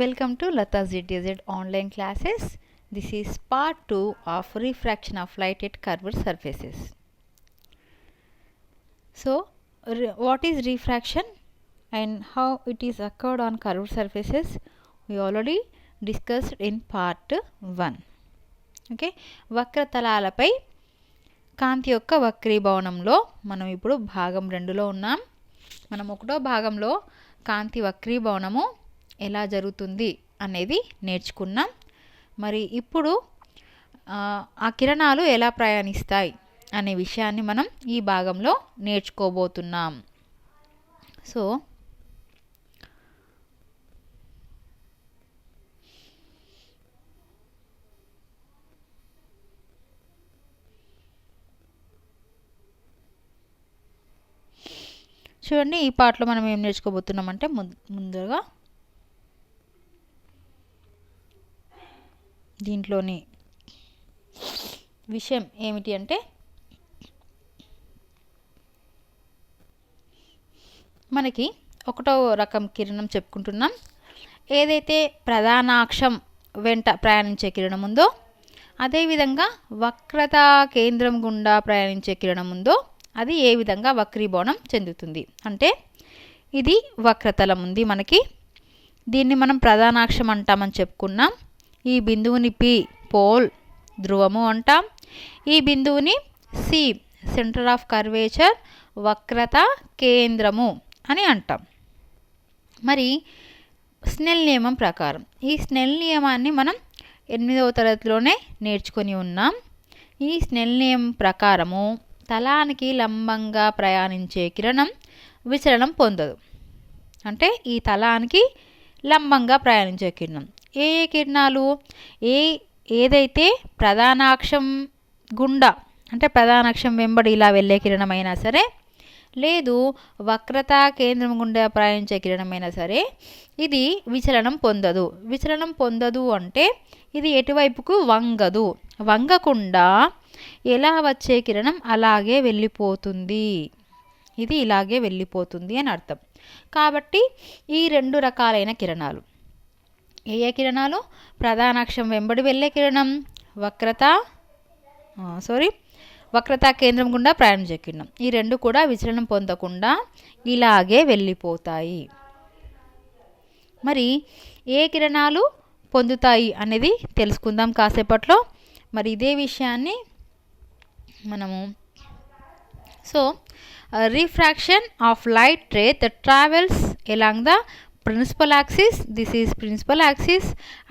Welcome to Lata's ZTZ online classes. This is part 2 of refraction of light at curved surfaces. So, what is refraction and how it is occurred on curved surfaces? We already discussed in part 1. Okay, వక్రతలాలపై కాంతి యొక్క వక్రీభవనంలో మనం ఇప్పుడు భాగం 2లో ఉన్నాం. మనం ఒకటో భాగంలో కాంతి వక్రీభవనము ఎలా జరుగుతుంది అనేది నేర్చుకున్నాం. మరి ఇప్పుడు ఆ కిరణాలు ఎలా ప్రయాణిస్తాయి అనే విషయాన్ని మనం ఈ భాగంలో నేర్చుకోబోతున్నాం. సో చూడండి, ఈ పార్ట్లో మనం ఏం నేర్చుకోబోతున్నామంటే ముందుగా దీంట్లోని విషయం ఏమిటి అంటే మనకి ఒకటో రకం కిరణం చెప్పుకుంటున్నాం. ఏదైతే ప్రధానాక్షం వెంట ప్రయాణించే కిరణం ఉందో, అదేవిధంగా వక్రతా కేంద్రం గుండా ప్రయాణించే కిరణం ఉందో అది ఏ విధంగా వక్రీభవనం చెందుతుంది అంటే, ఇది వక్రతలం ఉంది మనకి, దీన్ని మనం ప్రధానాక్షం అంటామని చెప్పుకున్నాం. ఈ బిందువుని పి పోల్ ధ్రువము అంటాం. ఈ బిందువుని సి సెంటర్ ఆఫ్ కర్వేచర్ వక్రత కేంద్రము అని అంటాం. మరి స్నెల్ నియమం ప్రకారం, ఈ స్నెల్ నియమాన్ని మనం 8వ తరగతిలోనే నేర్చుకొని ఉన్నాం. ఈ స్నెల్ నియమం ప్రకారము తలానికి లంబంగా ప్రయాణించే కిరణం విచలనం పొందదు. అంటే ఈ తలానికి లంబంగా ప్రయాణించే కిరణం ఏ కిరణాలు ఏదైతే ప్రధానాక్షం గుండా అంటే ప్రధానాక్షం వెంబడి ఇలా వెళ్ళే కిరణమైనా సరే, లేదు వక్రతా కేంద్రం గుండా ప్రయాణించే కిరణమైనా సరే, ఇది విచలనం పొందదు. విచలనం పొందదు అంటే ఇది ఎటువైపుకు వంగదు. వంగకుండా ఎలా వచ్చే కిరణం అలాగే వెళ్ళిపోతుంది. ఇది ఇలాగే వెళ్ళిపోతుంది అని అర్థం. కాబట్టి ఈ 2 రకాలైన కిరణాలు, ఏ కిరణాలు? ప్రధానాక్షం వెంబడి వెళ్ళే కిరణం, వక్రతా కేంద్రం గుండా ప్రయాణించే కిరణం, ఈ 2 కూడా విచలనం పొందకుండా ఇలాగే వెళ్ళిపోతాయి. మరి ఏ కిరణాలు పొందుతాయి అనేది తెలుసుకుందాం కాసేపట్లో. మరి ఇదే విషయాన్ని మనము refraction of light ray that travels along the principal axis, this is principal axis,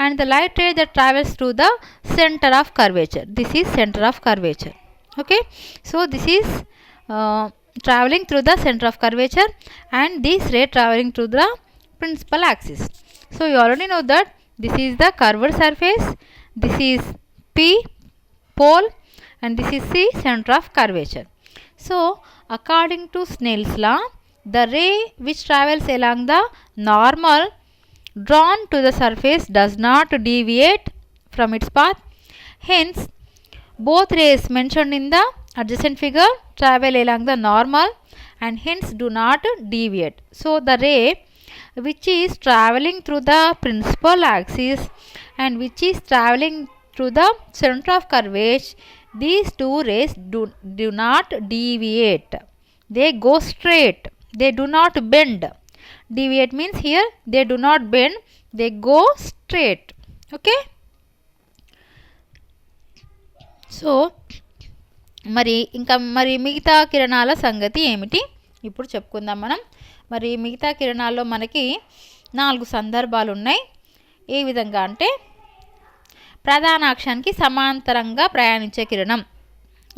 and the light ray that travels through the center of curvature, this is center of curvature. Okay, so this is traveling through the center of curvature and this ray traveling through the principal axis. So you already know that this is the curved surface, this is P pole and this is C center of curvature. So according to Snell's law, the ray which travels along the normal drawn to the surface does not deviate from its path. Hence, both rays mentioned in the adjacent figure travel along the normal and hence do not deviate. So the ray which is traveling through the principal axis and which is traveling through the center of curvature, these 2 rays do not deviate. They go straight. They do not bend. Deviate means here they do not bend. They go straight. Okay. So మరి మిగతా కిరణాల సంగతి ఏమిటి ఇప్పుడు చెప్పుకుందాం మనం. మరి మిగతా కిరణాల్లో మనకి 4 సందర్భాలు ఉన్నాయి. ఏ విధంగా అంటే, ప్రధానాక్షానికి సమాంతరంగా ప్రయాణించే కిరణం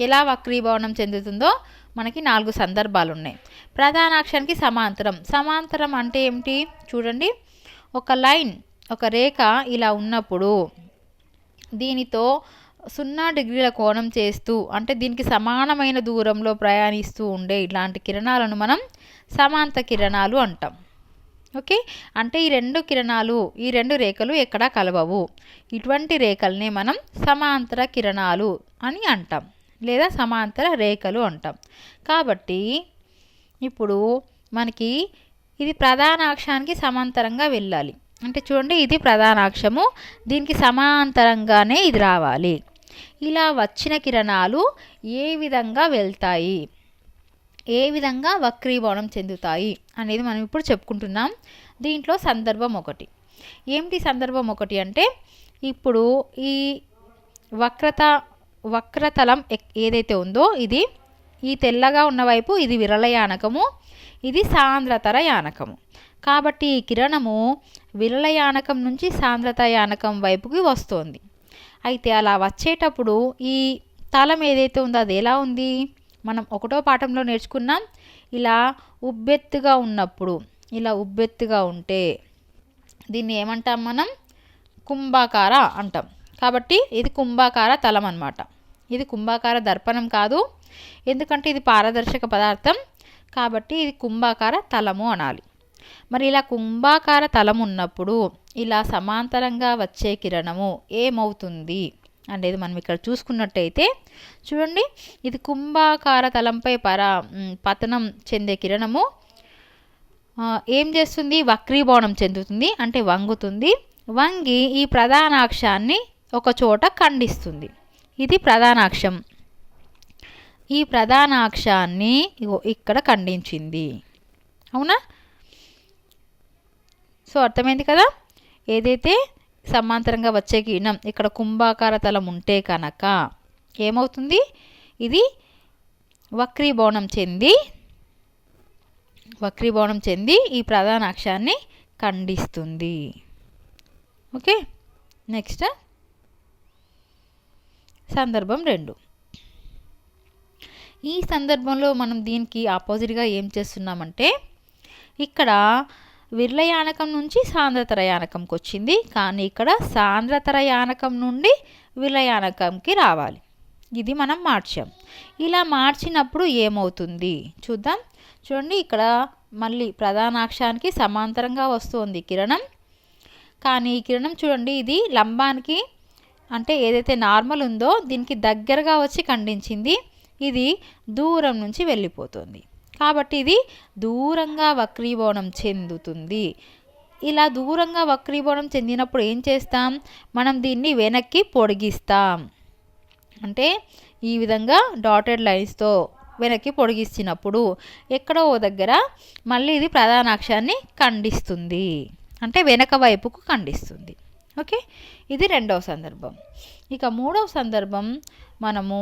ఎలా వక్రీభవనం చెందుతుందో మనకి 4 సందర్భాలు ఉన్నాయి. ప్రధానాక్షానికి సమాంతరం అంటే ఏమిటి చూడండి, ఒక లైన్, ఒక రేఖ ఇలా ఉన్నప్పుడు దీనితో 0 డిగ్రీల కోణం చేస్తూ, అంటే దీనికి సమానమైన దూరంలో ప్రయాణిస్తూ ఉండే ఇలాంటి కిరణాలను మనం సమాంత కిరణాలు అంటాం. ఓకే, అంటే ఈ 2 రేఖలు ఎక్కడా కలవవు. ఇటువంటి రేఖల్ని మనం సమాంతర కిరణాలు అని అంటాం, లేదా సమాంతర రేఖలు అంటాం. కాబట్టి ఇప్పుడు మనకి ఇది ప్రధాన అక్షానికి సమాంతరంగా వెళ్ళాలి. అంటే చూడండి ఇది ప్రధానాక్షము, దీనికి సమాంతరంగానే ఇది రావాలి. ఇలా వచ్చిన కిరణాలు ఏ విధంగా వెళ్తాయి, ఏ విధంగా వక్రీభవనం చెందుతాయి అనేది మనం ఇప్పుడు చెప్పుకుంటున్నాం. దీంట్లో సందర్భం ఒకటి ఏమిటి? సందర్భం ఒకటి అంటే ఇప్పుడు ఈ వక్రతలం ఏదైతే ఉందో ఇది ఈ తెల్లగా ఉన్న వైపు ఇది విరళ యానకము, ఇది సాంద్రతర యానకము. కాబట్టి ఈ కిరణము విరళ యానకం నుంచి సాంద్రత యానకం వైపుకి వస్తుంది. అయితే అలా వచ్చేటప్పుడు ఈ తలం ఏదైతే ఉందో అది ఎలా ఉంది? మనం ఒకటో పాఠంలో నేర్చుకున్నాం. ఇలా ఉబ్బెత్తుగా ఉన్నప్పుడు, ఇలా ఉబ్బెత్తుగా ఉంటే దీన్ని ఏమంటాం మనం? కుంభాకార అంటాం. కాబట్టి ఇది కుంభాకార తలం అన్నమాట. ఇది కుంభాకార దర్పణం కాదు, ఎందుకంటే ఇది పారదర్శక పదార్థం. కాబట్టి ఇది కుంభాకార తలము అనాలి. మరి ఇలా కుంభాకార తలం ఉన్నప్పుడు ఇలా సమాంతరంగా వచ్చే కిరణము ఏమవుతుంది అనేది మనం ఇక్కడ చూసుకున్నట్టయితే చూడండి, ఇది కుంభాకార తలంపై పతనం చెందే కిరణము ఏం చేస్తుంది? వక్రీభవనం చెందుతుంది, అంటే వంగుతుంది. వంగి ఈ ప్రధానాక్షాన్ని ఒక చోట ఖండిస్తుంది. ఇది ప్రధానాక్షం. ఈ ప్రధానాక్షాన్ని ఇక్కడ ఖండించింది. అవునా? సో అర్థమైంది కదా? ఏదైతే సమాంతరంగా వచ్చే కిరణం ఇక్కడ కుంభాకార తలం ఉంటే కనుక ఏమవుతుంది? ఇది వక్రీభవనం చెంది ఈ ప్రధాన అక్షాన్ని ఖండిస్తుంది. ఓకే, నెక్స్ట్ సందర్భం 2. ఈ సందర్భంలో మనం దీనికి ఆపోజిట్గా ఏం చేస్తున్నామంటే ఇక్కడ విరళ యానకం నుంచి సాంద్రతర యానకంకి వచ్చింది, కానీ ఇక్కడ సాంద్రతర యానకం నుండి విరళ యానకంకి రావాలి. ఇది మనం మార్చాం. ఇలా మార్చినప్పుడు ఏమవుతుంది చూద్దాం. చూడండి, ఇక్కడ మళ్ళీ ప్రధానాక్షానికి సమాంతరంగా వస్తుంది కిరణం, కానీ ఈ కిరణం చూడండి ఇది లంబానికి అంటే ఏదైతే నార్మల్ ఉందో దీనికి దగ్గరగా వచ్చి ఖండించింది. ఇది దూరం నుంచి వెళ్ళిపోతుంది, కాబట్టి ఇది దూరంగా వక్రీభవనం చెందుతుంది. ఇలా దూరంగా వక్రీభవనం చెందినప్పుడు ఏం చేస్తాం? మనం దీన్ని వెనక్కి పొడిగిస్తాం. అంటే ఈ విధంగా డాటెడ్ లైన్స్తో వెనక్కి పొడిగిస్తున్నప్పుడు ఎక్కడో దగ్గర మళ్ళీ ఇది ప్రధానాక్షాన్ని ఖండిస్తుంది, అంటే వెనక వైపుకు ఖండిస్తుంది. ఓకే, ఇది 2వ సందర్భం. ఇక 3వ సందర్భం మనము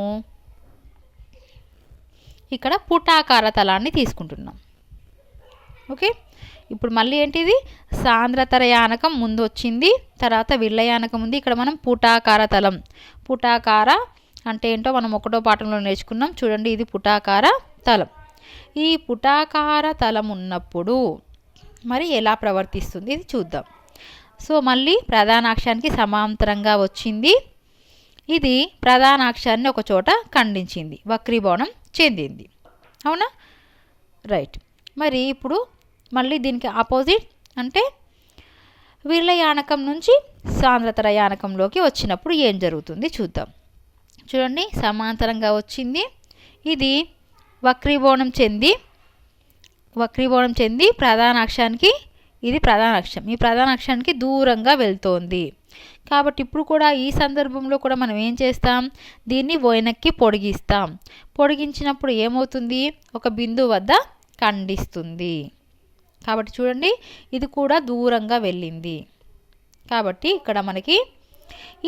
ఇక్కడ పుటాకార తలాన్ని తీసుకుంటున్నాం. ఓకే, ఇప్పుడు మళ్ళీ ఏంటిది? సాంద్రతర యానకం ముందు వచ్చింది, తర్వాత విరళ యానకం ఉంది. ఇక్కడ మనం పుటాకార తలం. పుటాకార అంటే ఏంటో మనం ఒకటో పాఠంలో నేర్చుకున్నాం. చూడండి, ఇది పుటాకార తలం. ఈ పుటాకార తలం ఉన్నప్పుడు మరి ఎలా ప్రవర్తిస్తుంది ఇది చూద్దాం. సో మళ్ళీ ప్రధానాక్షానికి సమాంతరంగా వచ్చింది. ఇది ప్రధానాక్షాన్ని ఒక చోట ఖండించింది, వక్రీభవనం చెందింది. అవునా? రైట్. మరి ఇప్పుడు మళ్ళీ దీనికి ఆపోజిట్ అంటే విరళ యానకం నుంచి సాంద్రతర యానకంలోకి వచ్చినప్పుడు ఏం జరుగుతుంది చూద్దాం. చూడండి, సమాంతరంగా వచ్చింది. ఇది వక్రీభవనం చెంది ప్రధానాక్షానికి, ఇది ప్రధానాక్షం, ఈ ప్రధానాక్షానికి దూరంగా వెళ్తోంది. కాబట్టి ఇప్పుడు కూడా ఈ సందర్భంలో కూడా మనం ఏం చేస్తాం? దీన్ని వెనక్కి పొడిగిస్తాం. పొడిగించినప్పుడు ఏమవుతుంది? ఒక బిందువు వద్ద ఖండిస్తుంది. కాబట్టి చూడండి, ఇది కూడా దూరంగా వెళ్ళింది. కాబట్టి ఇక్కడ మనకి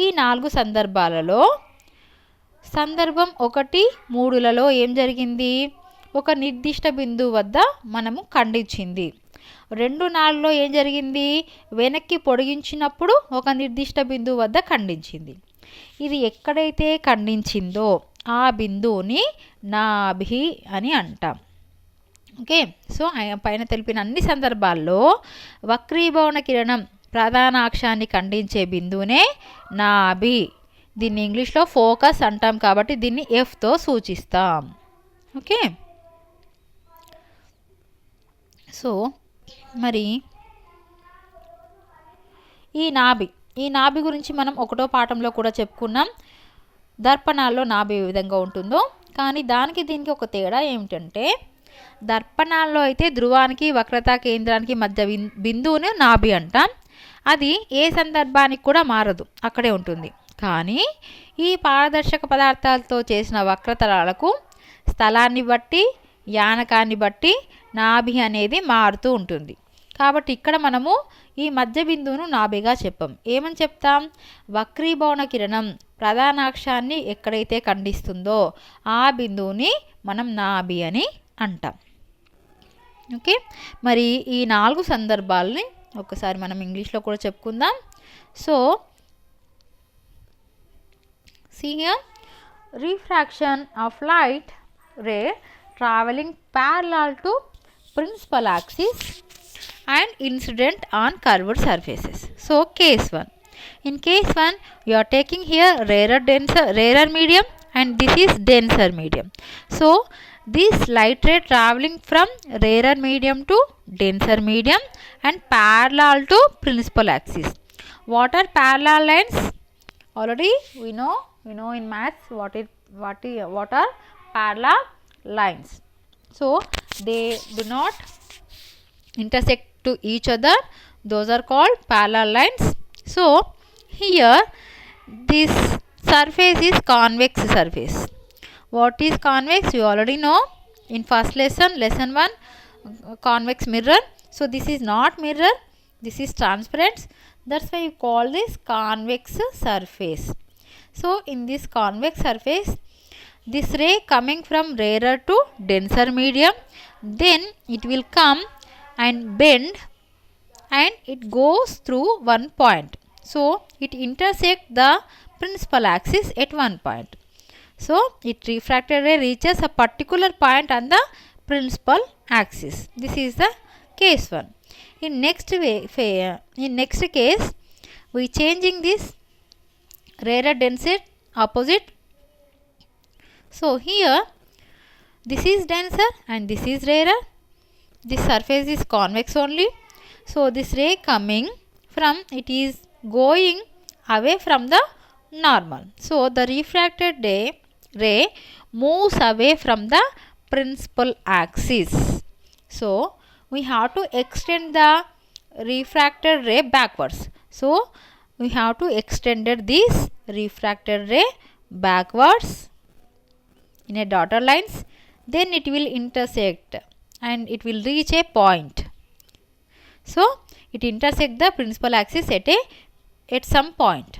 ఈ 4 సందర్భాలలో సందర్భం 1, 3లలో ఏం జరిగింది? ఒక నిర్దిష్ట బిందువు వద్ద మనము ఖండించింది. 2, 4లో ఏం జరిగింది? వెనక్కి పొడిగించినప్పుడు ఒక నిర్దిష్ట బిందువు వద్ద ఖండించింది. ఇది ఎక్కడైతే ఖండించిందో ఆ బిందువుని నాభి అని అంటాం. ఓకే, సో పైన తెలిపిన అన్ని సందర్భాల్లో వక్రీభవన కిరణం ప్రధానాక్షాన్ని ఖండించే బిందువునే నాభి. దీన్ని ఇంగ్లీష్లో ఫోకస్ అంటాం, కాబట్టి దీన్ని Fతో సూచిస్తాం. ఓకే, సో మరి ఈ నాభి గురించి మనం ఒకటో పాఠంలో కూడా చెప్పుకున్నాం. దర్పణాల్లో నాభి ఏ విధంగా ఉంటుందో, కానీ దానికి దీనికి ఒక తేడా ఏమిటంటే దర్పణాల్లో అయితే ధ్రువానికి వక్రతా కేంద్రానికి మధ్య బిందువుని నాభి అంటాం. అది ఏ సందర్భానికి కూడా మారదు, అక్కడే ఉంటుంది. కానీ ఈ పారదర్శక పదార్థాలతో చేసిన వక్రతలాలకు స్థలాన్ని బట్టి యానకాన్ని బట్టి నాభి అనేది మారుతూ ఉంటుంది. కాబట్టి ఇక్కడ మనము ఈ మధ్య బిందువును నాభిగా చెప్పాం. ఏమని చెప్తాం? వక్రీభవన కిరణం ప్రధానాక్షాన్ని ఎక్కడైతే ఖండిస్తుందో ఆ బిందువుని మనం నాభి అని అంటాం. ఓకే, మరి ఈ 4 సందర్భాలని ఒకసారి మనం ఇంగ్లీష్లో కూడా చెప్పుకుందాం. So see here, refraction of light ray traveling parallel to principal axis and incident on curved surfaces. So case 1. In case 1, you are taking here rarer medium and this is denser medium. So this light ray traveling from rarer medium to denser medium and parallel to principal axis. What are parallel lines? Already we know in maths what are parallel lines. So they do not intersect to each other, those are called parallel lines. So here this surface is convex surface. What is convex? You already know in first lesson 1, convex mirror. So this is not mirror, this is transparent, that's why you call this convex surface. So in this convex surface, this ray coming from rarer to denser medium, then it will come and bend and it goes through one point. So it intersects the principal axis at one point. So it refracted ray reaches a particular point on the principal axis. This is the case 1. In next case, we changing this rarer denser opposite. So here this is denser and this is rarer. This surface is convex only. So this ray coming from, it is going away from the normal. So the refracted ray moves away from the principal axis. So we have to extend the refracted ray backwards. So we have to extend this refracted ray backwards in a dotted lines. Then it will intersect and it will reach a point. So it intersects the principal axis at some point.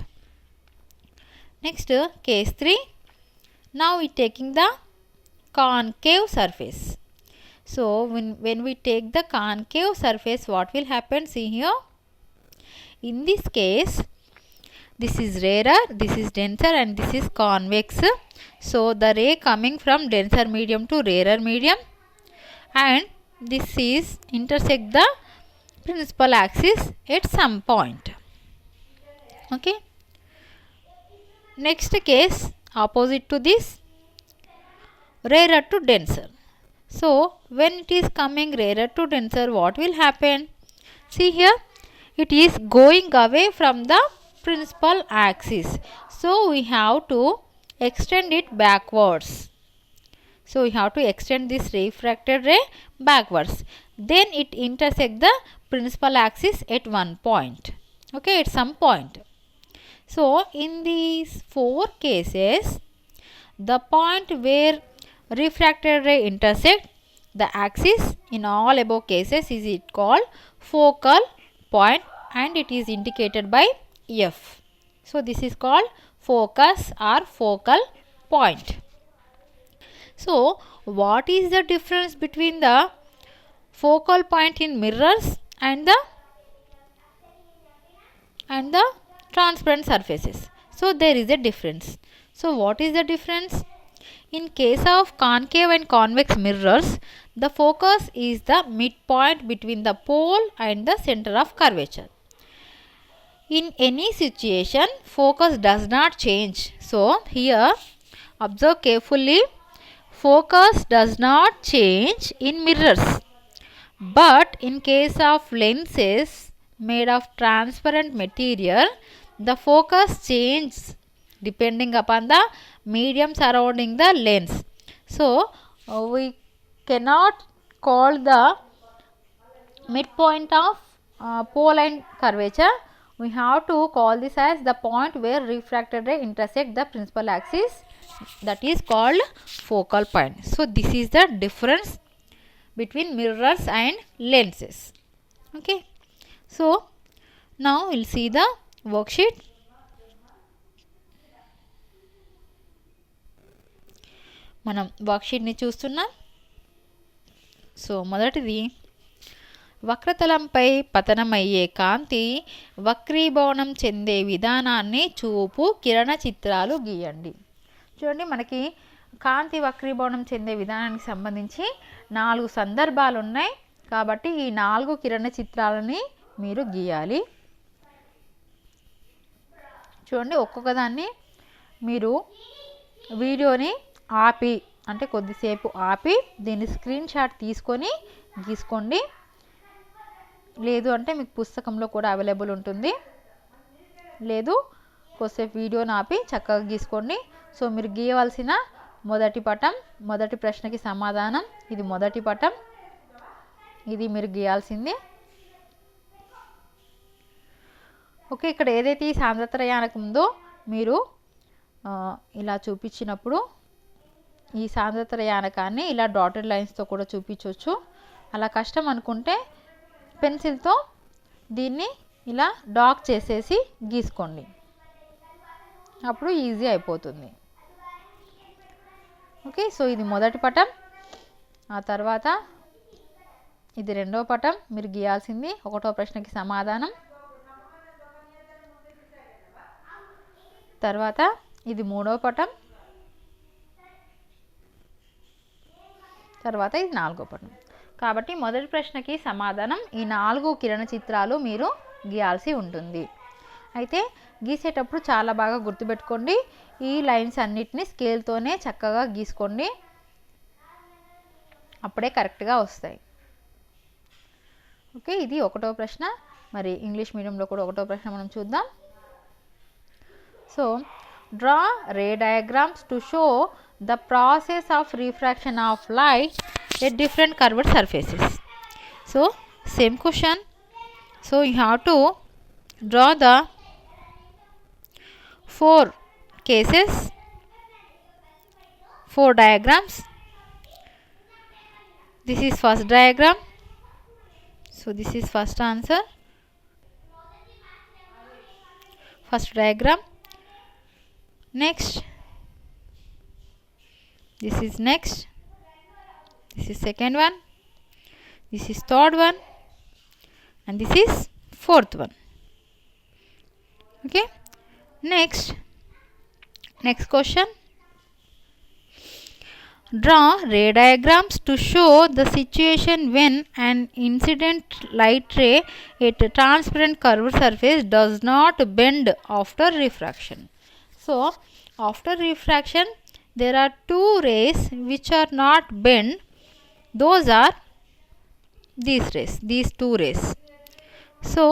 Next, case 3. Now we taking the concave surface. So when we take the concave surface, what will happen? See here. In this case, this is rarer, this is denser and this is convex. So the ray coming from denser medium to rarer medium and this is intersect the principal axis at some point. Okay. Next case, opposite to this, rarer to denser. So when it is coming rarer to denser, what will happen? See here, it is going away from the principal axis. So we have to extend it backwards. So we have to extend this refracted ray backwards. Then it intersect the principal axis at one point. Okay, at some point. So in these 4 cases, the point where refracted ray intersect the axis in all above cases is it called focal point and it is indicated by F. So this is called focus or focal point. So what is the difference between the focal point in mirrors and the transparent surfaces? So there is a difference. So what is the difference? In case of concave and convex mirrors, the focus is the midpoint between the pole and the center of curvature. In any situation, focus does not change. So here observe carefully, focus does not change in mirrors. But in case of lenses made of transparent material, the focus changes depending upon the medium surrounding the lens. So we cannot call the midpoint of poline curvature, we have to call this as the point where refracted ray intersect the principal axis, that is called focal point. So this is the difference between mirrors and lenses. Okay, so now we'll see the worksheet. మనం వర్క్షీట్ని చూస్తున్నాం. So మొదటిది, వక్రతలంపై పతనమయ్యే కాంతి వక్రీభవనం చెందే విధానాన్ని చూపు కిరణ చిత్రాలు గీయండి. చూడండి, మనకి కాంతి వక్రీభవనం చెందే విధానానికి సంబంధించి 4 సందర్భాలు ఉన్నాయి కాబట్టి ఈ 4 కిరణ చిత్రాలని మీరు గీయాలి. చూడండి, ఒక్కొక్క దాన్ని మీరు వీడియోని ఆపి, అంటే కొద్దిసేపు ఆపి దీన్ని స్క్రీన్ షాట్ తీసుకొని గీసుకోండి. లేదు అంటే మీకు పుస్తకంలో కూడా అవైలబుల్ ఉంటుంది. లేదు కొద్దిసేపు వీడియోని ఆపి చక్కగా గీసుకోండి. సో మీరు గీయవలసిన మొదటి పటం, మొదటి ప్రశ్నకి సమాధానం, ఇది మొదటి పటం, ఇది మీరు గీయాల్సింది. ఓకే, ఇక్కడ ఏదైతే ఈ సాంద్రత్రయానకం ఉందో మీరు ఇలా చూపించినప్పుడు ఈ సాంద్రత్రయానకాన్ని ఇలా డాటెడ్ లైన్స్తో కూడా చూపించవచ్చు. అలా కష్టం అనుకుంటే పెన్సిల్తో దీన్ని ఇలా డాక్ చేసేసి గీసుకోండి, అప్పుడు ఈజీ అయిపోతుంది. ఓకే, సో ఇది మొదటి పటం. ఆ తర్వాత ఇది రెండవ పటం, మీరు గీయాల్సింది 1వ ప్రశ్నకి సమాధానం. తర్వాత ఇది 3వ పటం. తర్వాత ఇది 4వ పటం. కాబట్టి మొదటి ప్రశ్నకి సమాధానం ఈ 4 కిరణ చిత్రాలు మీరు గీయాల్సి ఉంటుంది. అయితే గీసేటప్పుడు చాలా బాగా గుర్తుపెట్టుకోండి, ఈ లైన్స్ అన్నిటిని స్కేల్తోనే చక్కగా గీసుకోండి, అప్పుడే కరెక్ట్గా వస్తాయి. ఓకే, ఇది 1వ ప్రశ్న. మరి ఇంగ్లీష్ మీడియంలో కూడా 1వ ప్రశ్న మనం చూద్దాం. So draw ray diagrams to show the process of refraction of light at different curved surfaces. So same question. So you have to draw the 4 cases, 4 diagrams. This is first diagram. So this is first answer, first diagram. Next, this is next, this is second one, this is third one, and this is fourth one. Okay, next question. Draw ray diagrams to show the situation when an incident light ray at a transparent curved surface does not bend after refraction. So after refraction there are 2 rays which are not bent. Those are these rays, these 2 rays. So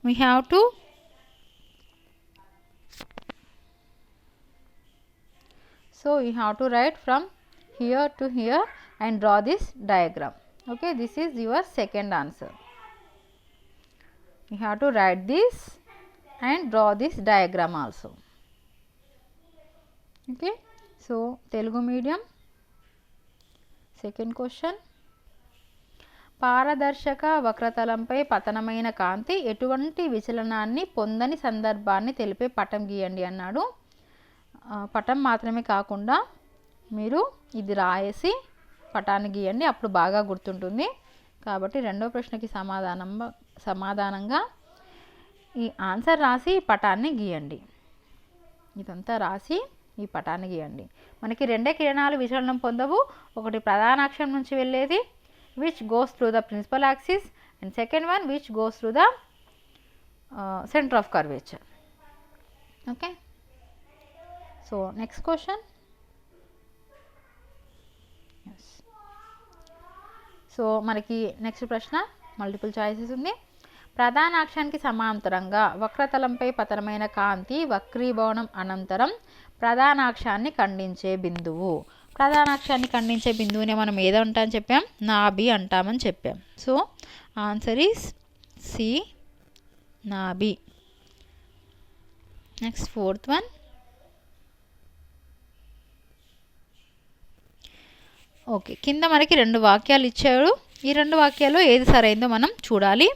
we have to write from here to here and draw this diagram. Okay, this is your second answer. You have to write this and draw this diagram also. Okay, so Telugu medium, second question. పారదర్శక వక్రతలంపై పతనమైన కాంతి ఎటువంటి విచలనాన్ని పొందని సందర్భాన్ని తెలిపే పటం గీయండి అన్నాడు. పటం మాత్రమే కాకుండా మీరు ఇది రాయేసి పటాన్ని గీయండి, అప్పుడు బాగా గుర్తుంటుంది. కాబట్టి రెండవ ప్రశ్నకి సమాధానంగా ఈ ఆన్సర్ రాసి పటాన్ని గీయండి. ఇదంతా రాసి ఈ పటాన్ని గీయండి. మనకి 2 కిరణాలు విచలనం పొందవు. ఒకటి ప్రధాన అక్షం నుంచి వెళ్ళేది which goes through the principal axis, and second one which goes through the center of curvature. Okay, so next question. Yes, so మనకి నెక్స్ట్ ప్రశ్న మల్టిపుల్ చాయిసెస్ ఉంది. ప్రధాన అక్షానికి సమాంతరంగా వక్రతలంపై పతనమైన కాంతి వక్రీభవనం అనంతరం ప్రధాన అక్షాన్ని ఖండించే బిందువు. ప్రధాన అక్షాన్ని ఖండించే బిందువుని మనం ఏదంటామని చెప్పాం? నాభి అంటామని చెప్పాం. సో ఆన్సర్ ఈస్ సి నాభి. Next fourth one. ఓకే, కింద మనకి 2 వాక్యాలు ఇచ్చాడు. ఈ 2 వాక్యాల్లో ఏది సరైందో మనం చూడాలి.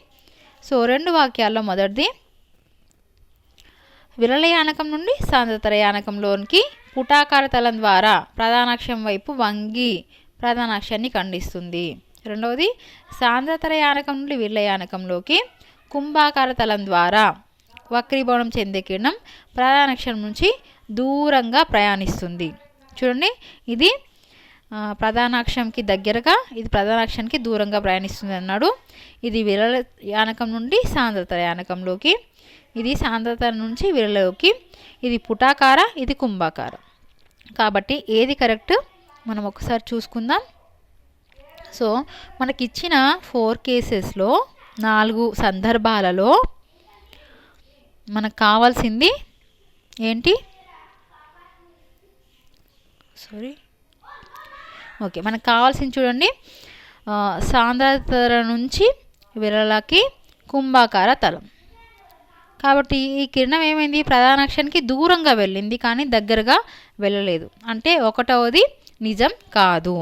సో 2 వాక్యాల్లో మొదటిది, విరళయానకం నుండి సాంద్రతరయానకంలోనికి పుటాకార తలం ద్వారా ప్రధానాక్షం వైపు వంగి ప్రధానాక్షాన్ని ఖండిస్తుంది. రెండవది, సాంద్రతరయానకం నుండి విరళయానకంలోకి కుంభాకార తలం ద్వారా వక్రీభవనం చెందే కిరణం ప్రధానాక్షం నుంచి దూరంగా ప్రయాణిస్తుంది. చూడండి, ఇది ప్రధానాక్షంకి దగ్గరగా, ఇది ప్రధానాక్షానికి దూరంగా ప్రయాణిస్తుంది అన్నాడు. ఇది విరళయానకం నుండి సాంద్రతరయానకంలోకి, ఇది సాంద్రత నుంచి విరళలోకి, ఇది పుటాకార, ఇది కుంభాకార. కాబట్టి ఏది కరెక్ట్ మనం ఒకసారి చూసుకుందాం. సో మనకి ఇచ్చిన 4 కేసెస్లో 4 సందర్భాలలో మనకు కావాల్సింది ఏంటి? ఓకే, మనకు కావాల్సింది చూడండి, సాంద్రత నుంచి విరళకి కుంభాకార తలం. కాబట్టి ఈ కిరణం ఏమైంది? ప్రధానాక్షానికి దూరంగా వెళ్ళింది కానీ దగ్గరగా వెళ్ళలేదు. అంటే 1వది నిజం కాదు.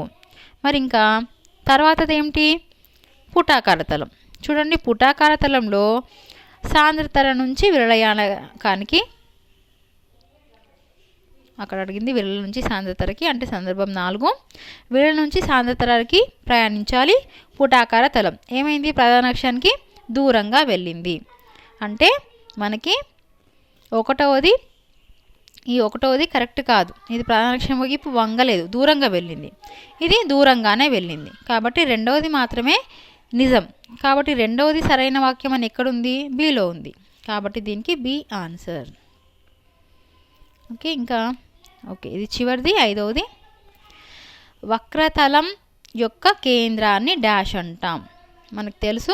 మరి ఇంకా తర్వాతది ఏమిటి? పుటాకార తలం. చూడండి, పుటాకార తలంలో సాంద్రతర నుంచి విరళయానకానికి, అక్కడ అడిగింది విరళ నుంచి సాంద్రతరకి, అంటే సందర్భం 4. విరళ నుంచి సాంద్రతరకి ప్రయాణించాలి. పుటాకార తలం ఏమైంది? ప్రధానాక్షానికి దూరంగా వెళ్ళింది. అంటే మనకి 1వది, ఈ 1వది కరెక్ట్ కాదు. ఇది ప్రధానాక్షం వైపు వంగలేదు, దూరంగా వెళ్ళింది. ఇది దూరంగానే వెళ్ళింది. కాబట్టి 2వది మాత్రమే నిజం. కాబట్టి 2వది సరైన వాక్యం అని ఎక్కడుంది? బిలో ఉంది. కాబట్టి దీనికి బి ఆన్సర్. ఓకే, ఇంకా ఓకే, ఇది చివరిది 5వది. వక్రతలం యొక్క కేంద్రాన్ని డాష్ అంటాం. మనకు తెలుసు,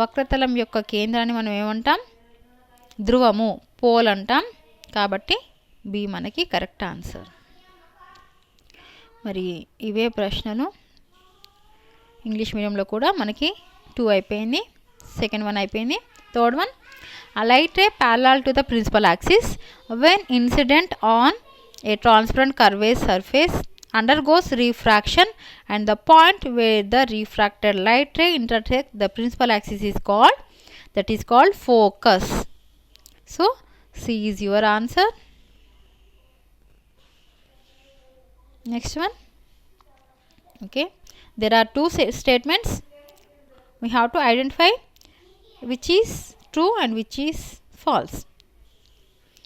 వక్రతలం యొక్క కేంద్రాన్ని మనం ఏమంటాం? ధ్రువము, పోల్ అంటాం. కాబట్టి బి మనకి కరెక్ట్ ఆన్సర్. మరి ఇవే ప్రశ్నలు ఇంగ్లీష్ మీడియంలో కూడా మనకి 2 అయిపోయింది, సెకండ్ 1 అయిపోయింది. Third one, a light ray parallel to the principal axis when incident on a transparent curved surface undergoes refraction and the point where the refracted light ray intersects the principal axis is called focus. So C is your answer. Next one. Okay, there are 2 statements. We have to identify which is true and which is false.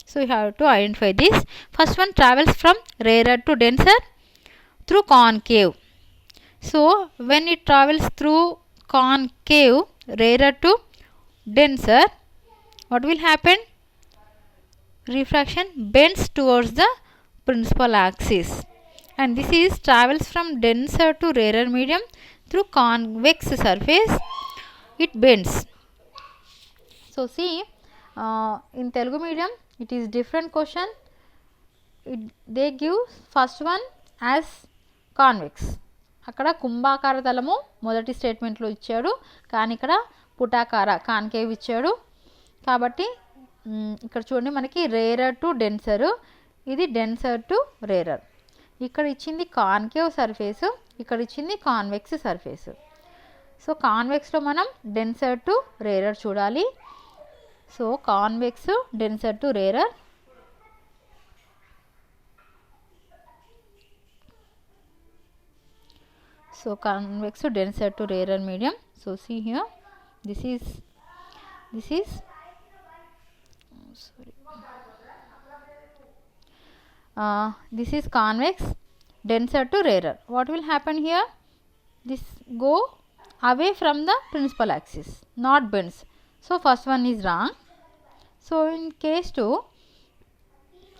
So we have to identify this. First one, travels from rarer to denser through concave. So when it travels through concave, rarer to denser, what will happen? Refraction bends towards the principal axis, and this is travels from denser to rarer medium through convex surface. It bends. So see, in Telugu medium it is different question. They give first one as convex. అక్కడ కుంభాకార తలము మొదటి స్టేట్మెంట్లో ఇచ్చాడు, కానీ ఇక్కడ పుటాకార concave ఇచ్చాడు. కాబట్టి ఇక్కడ చూడండి, మనకి రేరర్ టు డెన్సర్, ఇది డెన్సర్ టు రేరర్. ఇక్కడ ఇచ్చింది కాన్కేవ్ సర్ఫేస్, ఇక్కడ ఇచ్చింది కాన్వెక్స్ సర్ఫేస్. సో కాన్వెక్స్లో మనం డెన్సర్ టు రేరర్ చూడాలి. So convex denser to rarer. So convex to denser to rarer medium. So see here, this is this is convex denser to rarer. What will happen here? This go away from the principal axis, not bends. So first one is wrong. So in case 2,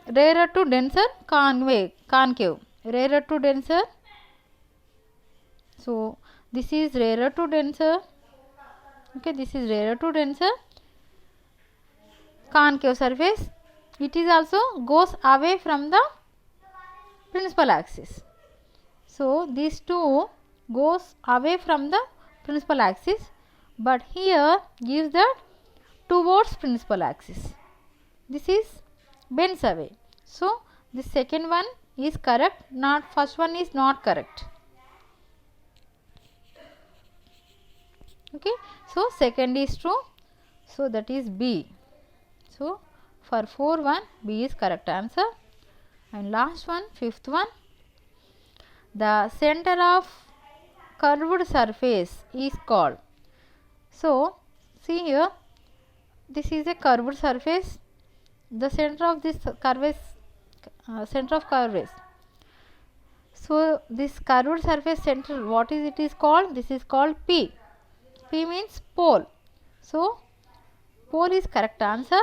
rarer to denser, concave, rarer to denser. So this is rarer to denser. Okay, this is rarer to denser. Concave surface, it is also goes away from the principal axis. So these two goes away from the principal axis. but here gives that towards principal axis. This is bends away. So the second one is correct, not first one is not correct. Okay, so second is true, so that is B. So for 4-1, B is correct answer. And last one, fifth one, the center of curved surface is called. So see here, this is a curved surface. The center of this curve is center of curve is. So this curved surface center, what is it is called? This is called P. P means pole. So pole is correct answer.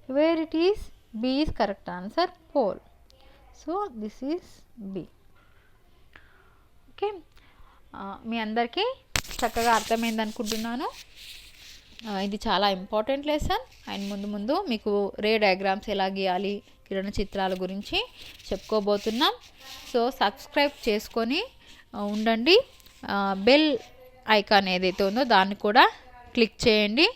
Where it is, B is correct answer, pole. So this is B. Okay, మీ అందరికీ చక్కగా అర్థమైంది అనుకుంటున్నాను. ఇది చాలా important lesson. And ముందు ముందు మీకు రే డయాగ్రామ్స్ ఎలా గీయాలి, కిరణ చిత్రాల గురించి చెప్పుకోబోతున్నాం. సో సబ్స్క్రైబ్ చేసుకొని ఉండండి. బెల్ ఐకాన్ ఏదైతే ఉందో దాన్ని కూడా క్లిక్ చేయండి.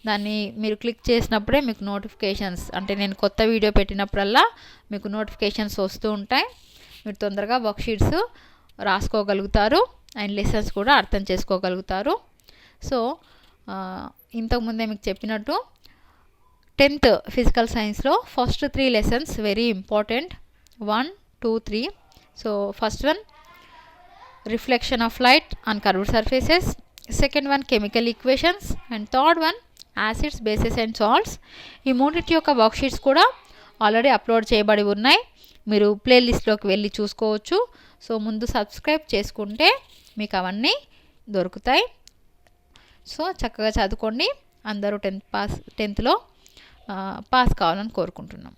దాన్ని మీరు క్లిక్ చేసినప్పుడే మీకు నోటిఫికేషన్స్, అంటే నేను కొత్త వీడియో పెట్టినప్పుడల్లా మీకు నోటిఫికేషన్స్ వస్తూ ఉంటాయి. మీరు తొందరగా వర్క్షీట్స్ రాసుకోగలుగుతారు అండ్ లెసన్స్ కూడా అర్థం చేసుకోగలుగుతారు. సో ఇంతకుముందే మీకు చెప్పినట్టు 10th ఫిజికల్ సైన్స్లో first 3 lessons very important, 1, 2, 3. So first one reflection of light on curved surfaces, second one chemical equations, and third one acids, bases and salts. ఈ మూడింటి యొక్క వర్క్షీట్స్ కూడా ఆల్రెడీ అప్లోడ్ చేయబడి ఉన్నాయి. మీరు ప్లేలిస్ట్లోకి వెళ్ళి చూసుకోవచ్చు. సో ముందు సబ్స్క్రైబ్ చేసుకుంటే మీకు అవన్నీ దొరుకుతాయి. సో చక్కగా చదువుకోండి. అందరూ 10th పాస్ 10thలో పాస్ కావాలని కోరుకుంటున్నాం.